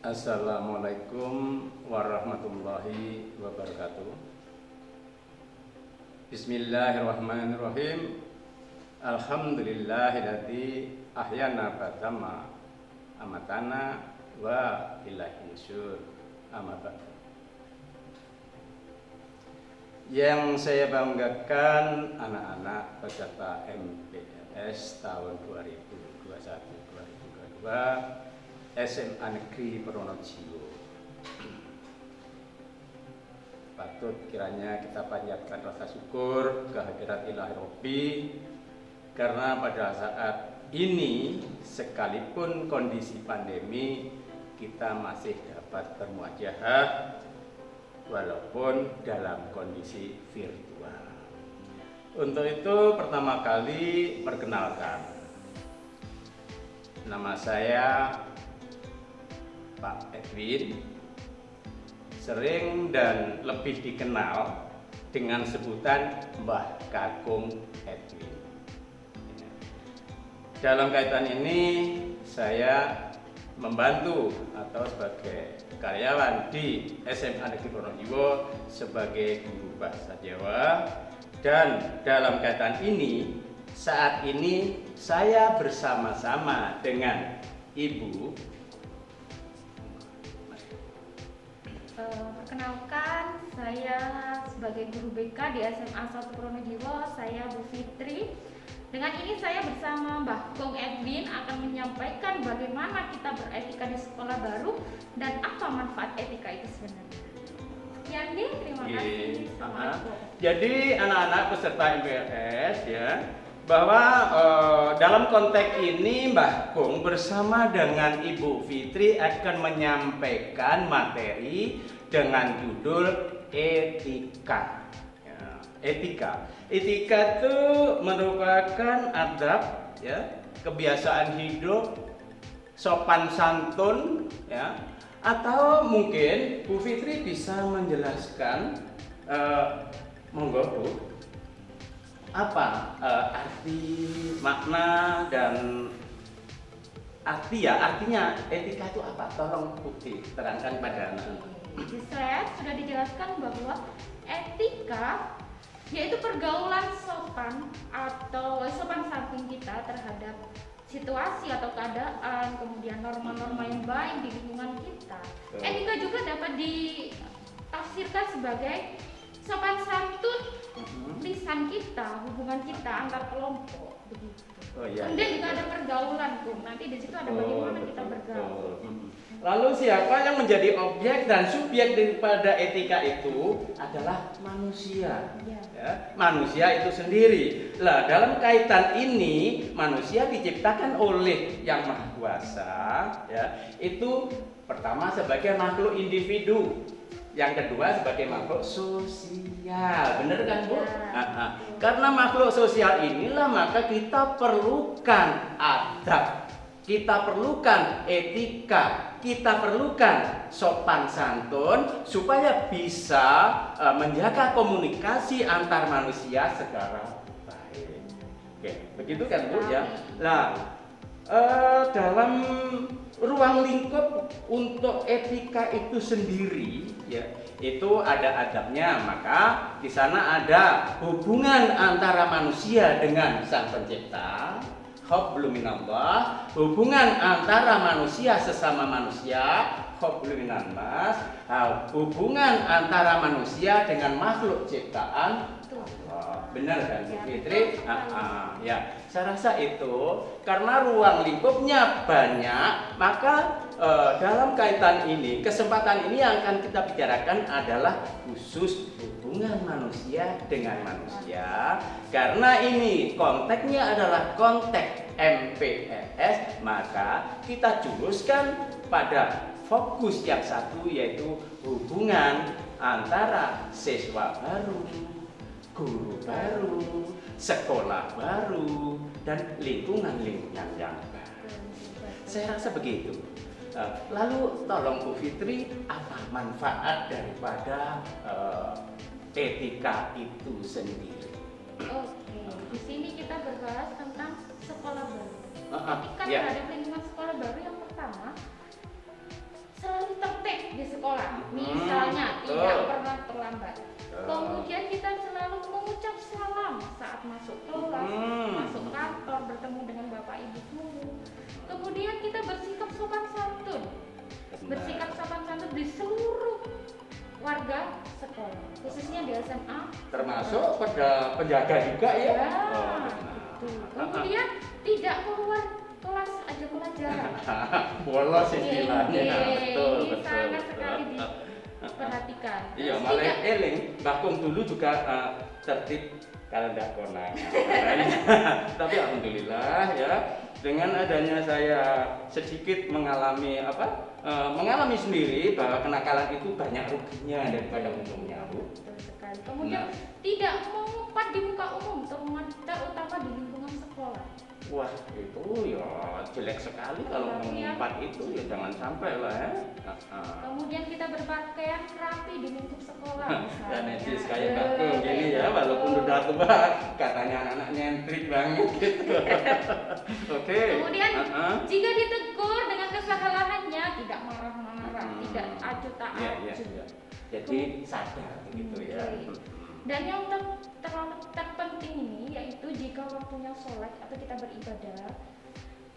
Assalamualaikum warahmatullahi wabarakatuh. Bismillahirrahmanirrahim. Alhamdulillahilladzi ahyana ba'dama amatana wa ilaihi nusyur. Amma ba'du. Yang saya banggakan anak-anak peserta MPLS tahun 2021-2022 SMA Negeri Pronojiwo. Patut kiranya kita panjatkan rasa syukur kehadirat Ilahi Robbi, karena pada saat ini sekalipun kondisi pandemi kita masih dapat bermuajahah walaupun dalam kondisi virtual. Untuk itu pertama kali perkenalkan, nama saya Pak Edwin, sering dan lebih dikenal dengan sebutan Mbah Kakung Edwin. Dalam kaitan ini saya membantu atau sebagai karyawan di SMA Negeri Pronojiwo sebagai guru bahasa Jawa, dan dalam kaitan ini saat ini saya bersama-sama dengan Ibu. Perkenalkan, saya sebagai guru BK di SMA 1 Pronojiwo, saya Bu Fitri. Dengan ini saya bersama Mbah Kong Edwin akan menyampaikan bagaimana kita beretika di sekolah baru dan apa manfaat etika itu sebenarnya. Sekian deh, terima kasih. Jadi anak-anak peserta MPLS ya, bahwa dalam konteks ini Mbah Kong bersama dengan Ibu Fitri akan menyampaikan materi dengan judul etika. Ya, etika itu merupakan adab, ya, kebiasaan hidup, sopan santun, ya, atau mungkin Bu Fitri bisa menjelaskan, monggo Bu, apa arti, makna, dan artinya etika itu apa? Tolong Putri terangkan pada anak-anak. Di slide sudah dijelaskan bahwa etika yaitu pergaulan sopan atau sopan santun kita terhadap situasi atau keadaan, kemudian norma-norma yang baik di lingkungan kita. Etika juga dapat ditafsirkan sebagai sopan santun lisan kita, hubungan kita antar kelompok, begitu. Kemudian juga ada pergaulan tuh. Nanti di situ ada bagaimana kita bergaul. Lalu siapa yang menjadi objek dan subjek daripada etika itu adalah manusia. Ya, manusia itu sendiri. Lah, dalam kaitan ini manusia diciptakan oleh Yang Maha Kuasa, ya. Itu pertama sebagai makhluk individu. Yang kedua sebagai makhluk sosial, benar kan Bu? Karena makhluk sosial inilah maka kita perlukan adab, kita perlukan etika, kita perlukan sopan santun supaya bisa menjaga komunikasi antar manusia secara baik. Oke, begitu kan Bu ya? Nah, dalam ruang lingkup untuk etika itu sendiri, ya, itu ada adabnya. Maka di sana ada hubungan antara manusia dengan Sang Pencipta, hablum minallah, hubungan antara manusia sesama manusia, hablum minannas, hubungan antara manusia dengan makhluk ciptaan Allah. Benar kan Bu Fitri? Ya, saya rasa itu karena ruang lingkupnya banyak, maka dalam kaitan ini, kesempatan ini yang akan kita bicarakan adalah khusus hubungan manusia dengan manusia. Karena ini konteksnya adalah konteks MPLS, maka kita juruskan pada fokus yang satu, yaitu hubungan antara siswa baru, guru baru, sekolah baru, dan lingkungan-lingkungan yang baru. Saya rasa begitu. Lalu tolong Bu Fitri, apa manfaat daripada etika itu sendiri? Oke, di sini kita berbahas tentang sekolah baru. Etika ya. terhadap lingkungan sekolah baru yang pertama, selalu di sekolah, misalnya betul. tidak pernah terlambat. Kemudian kita selalu mengucap salam saat masuk kelas, masuk kantor, bertemu dengan bapak ibu guru. Kemudian kita bersikap sopan santun, di seluruh warga sekolah, khususnya di SMA. Termasuk pada penjaga juga ya. Ya, Betul. kemudian tidak keluar kelas aja pelajaran. Bolos istilahnya. Betul, Ini betul. sangat sekali diperhatikan. Iya, Terus malah tidak eling. Mbah Kung dulu juga tertib kalau tidak konangan. Tapi alhamdulillah ya, dengan adanya saya sedikit mengalami mengalami sendiri bahwa kenakalan itu banyak ruginya daripada untungnya, Bu. betul sekali. Kemudian tidak mengumpat di muka umum, terutama di lingkungan sekolah. Wah, itu ya jelek sekali kalau mengumpat itu, ya jangan sampai lah ya. Kemudian kita berpakaian rapi di lingkup sekolah. Dan misalnya. necis kayak Kakung gini ya, walaupun udah tua, katanya anak-anak nyentrik banget gitu. Oke. Kemudian jika ditegur dengan kesalahannya, tidak marah-marah, tidak acuh tak Iya, acuh. iya. Jadi sadar gitu ya. Dan yang terpenting ini yaitu jika waktunya sholat atau kita beribadah,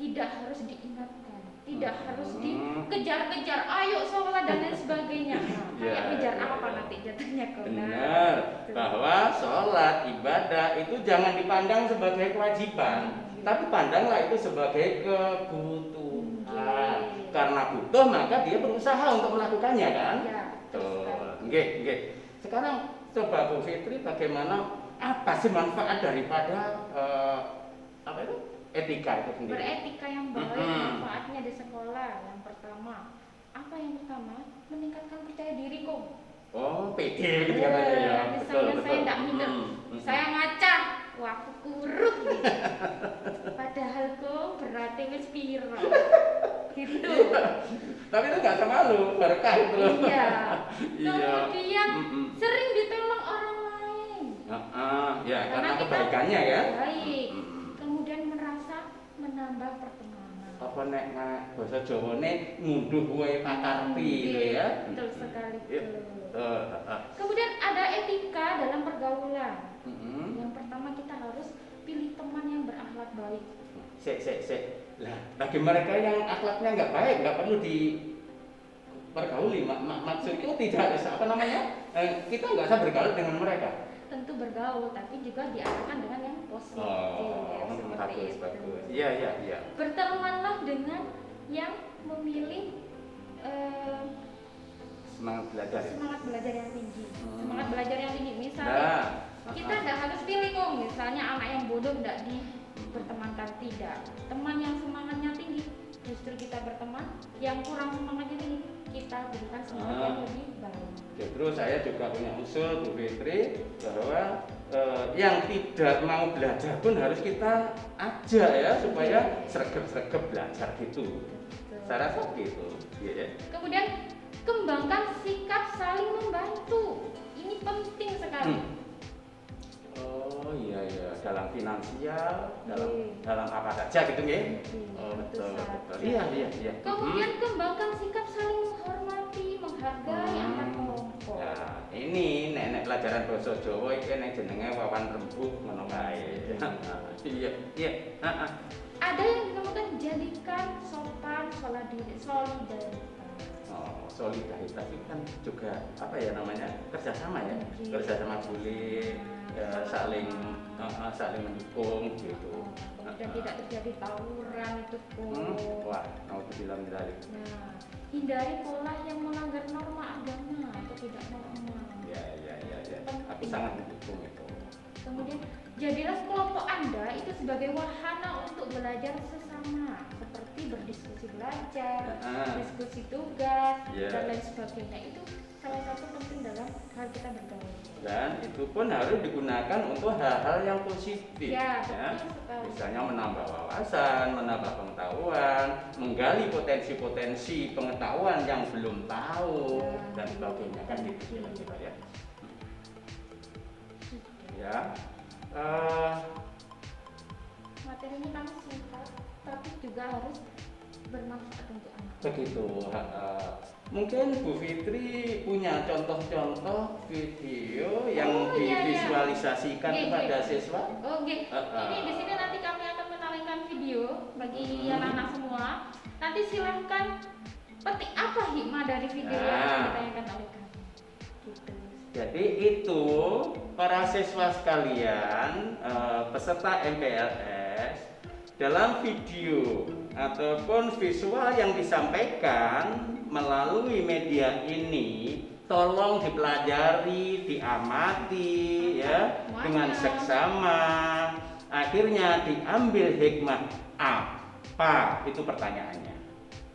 tidak harus diingatkan, tidak harus dikejar-kejar, ayo sholat dan lain sebagainya. Kayak kejar apa nanti jatuhnya ke Benar, bahwa sholat ibadah itu jangan dipandang sebagai kewajiban, tapi pandanglah itu sebagai kebutuhan. Karena butuh maka dia berusaha untuk melakukannya kan? Ya, Tuh, nggih. Sekarang coba Bu Fitri, bagaimana, apa sih manfaat daripada etika itu sendiri? beretika yang baik, manfaatnya di sekolah. Yang pertama, meningkatkan percaya diri kok. Oh, pede gitu katanya ya. Misalnya saya tidak minder, saya ngaca, wah aku kuruk gitu. Padahal kok berarti wis piro. Gitu. Tapi itu nggak sama lu, berkah itu loh. Iya. Iya. Kemudian sering ditolong orang lain. Ya, karena kebaikannya ya. Baik. Kemudian merasa menambah pertemanan. Apa nek bahasa Jawane ngunduh wae pakarti gitu ya. Betul sekali. Iya. Kemudian ada etika dalam pergaulan. Mm-mm. Yang pertama kita harus pilih teman yang berakhlak baik. Sek. Lah, bagi mereka yang akhlaknya nggak baik, nggak perlu dipergauli. Maksudnya tidak kita nggak usah bergaul dengan mereka. Tentu bergaul, tapi juga diarahkan dengan yang positif. Seperti Bagus. itu. Iya. Bertemanlah dengan yang memilih Semangat belajar. semangat belajar yang tinggi. Semangat belajar yang tinggi. Misalnya Nah, kita tidak harus pilih kok. Misalnya anak yang bodoh tidak dipertemankan, tidak. Teman yang semangatnya tinggi, justru kita berteman. Yang kurang semangatnya tinggi, kita berikan semangat yang lebih baik. Justru saya juga punya usul Bu Fitri bahwa yang tidak mau belajar pun harus kita ajak ya supaya sregep-sregep belajar gitu. Saya rasa gitu. Ya. Kemudian kembangkan sikap saling membantu. Ini penting sekali. Oh iya, dalam finansial, dalam apa saja gitu nggih. Oh betul. Iya. Kemudian kembangkan sikap saling menghormati, menghargai antar kelompok. Nah, ini nenek pelajaran bahasa Jawa iki nek jenenge wawan rembug ngono kae. Iya. Ada yang dinamakan jadikan sopan solidaritas. Solidaritas itu kan juga kerjasama ya, kerjasama boleh saling mendukung gitu. Kemudian tidak terjadi tawuran itu kok. Wah, naudzubillah min dzalik. Nah, hindari pola yang melanggar norma agama atau tidak norma. Ya. Aku sangat mendukung itu. Kemudian jadilah kelompok Anda itu sebagai wahana untuk belajar sesama, seperti berdiskusi belajar, diskusi tugas, dan lain sebagainya. Itu salah satu penting dalam hal kita bergaul. Dan itu pun harus digunakan untuk hal-hal yang positif. Ya, betul sekali. Misalnya menambah wawasan, menambah pengetahuan, menggali potensi-potensi pengetahuan yang belum tahu, dan sebagainya kan gitu kira-kira ya. Ya. Materinya kami singkat, tapi juga harus bermanfaat untuk anak. Begitu. Mungkin Bu Fitri punya contoh-contoh video yang Iya, divisualisasikan iya. kepada siswa. Oke. Ini di sini nanti kami akan menampilkan video bagi anak-anak semua. Nanti silahkan petik apa hikmah dari video yang akan ditanyakan oleh kami. Gitu. Jadi itu para siswa sekalian, peserta MPLS, dalam video ataupun visual yang disampaikan melalui media ini tolong dipelajari, diamati ya dengan seksama. Akhirnya diambil hikmah apa itu pertanyaannya.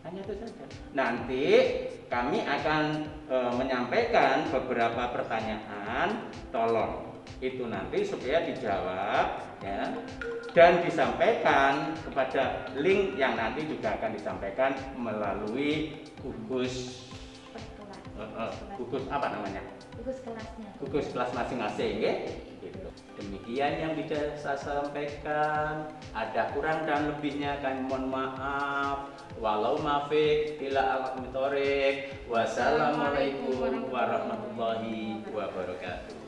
Hanya itu saja. Nanti kami akan menyampaikan beberapa pertanyaan, tolong itu nanti supaya dijawab ya, dan disampaikan kepada link yang nanti juga akan disampaikan melalui gugus gugus apa namanya? Gugus kelasnya. Gugus kelas masing-masing ya. Gitu. Demikian yang bisa saya sampaikan. Ada kurang dan lebihnya kami mohon maaf. Walau mafiq ila al-mitorik. Wassalamualaikum warahmatullahi wabarakatuh.